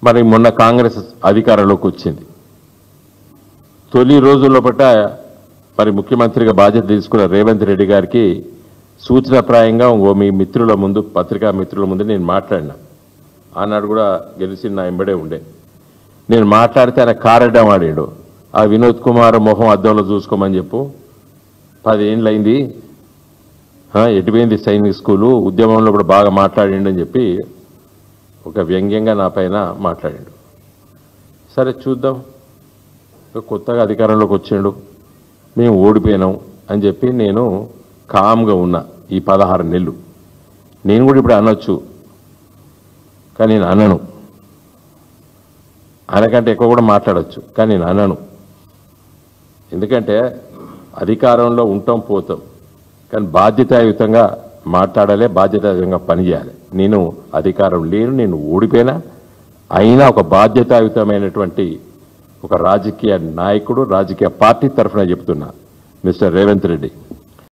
మరి మొన్న కాంగ్రెస్ అధికారంలోకి వచ్చింది. తొలి రోజుల్లో పట్ట మరి ముఖ్యమంత్రిగా బాధ్యత తీసుకున్న రేవంత్ రెడ్డి గారికి సూచనప్రాయంగా మీ మిత్రుల ముందు, పత్రికా మిత్రుల ముందు నేను మాట్లాడినా. ఆనాడు కూడా గెలిచి నా ఎంబడే ఉండే. నేను మాట్లాడితే ఆయన కారడ్డం ఆడాడు. ఆ వినోద్ కుమార్ మొహం అద్దంలో చూసుకోమని చెప్పు, 10 ఏళ్ళైంది, ఎటుపోయింది సైనిక్ స్కూలు, ఉద్యమంలో కూడా బాగా మాట్లాడిండు అని చెప్పి ఒక వ్యంగ్యంగా నా పైన మాట్లాడాడు. సరే చూద్దాం, కొత్తగా అధికారంలోకి వచ్చిండు, మేము ఓడిపోయినాం అని చెప్పి నేను కామ్గా ఉన్నా ఈ 16 నెలలు. నేను కూడా ఇప్పుడు అనొచ్చు, కానీ నేను అనను. ఆయనకంటే ఎక్కువ కూడా మాట్లాడచ్చు, కానీ నేను అనను. ఎందుకంటే అధికారంలో ఉంటాం పోతాం, కానీ బాధ్యతాయుతంగా మాట్లాడాలి, బాధ్యతాయుతంగా పనిచేయాలి. నేను అధికారం లేను, నేను ఓడిపోయినా, అయినా ఒక బాధ్యతాయుతమైనటువంటి ఒక రాజకీయ నాయకుడు, రాజకీయ పార్టీ తరఫున చెప్తున్నా, మిస్టర్ రేవంత్ రెడ్డి.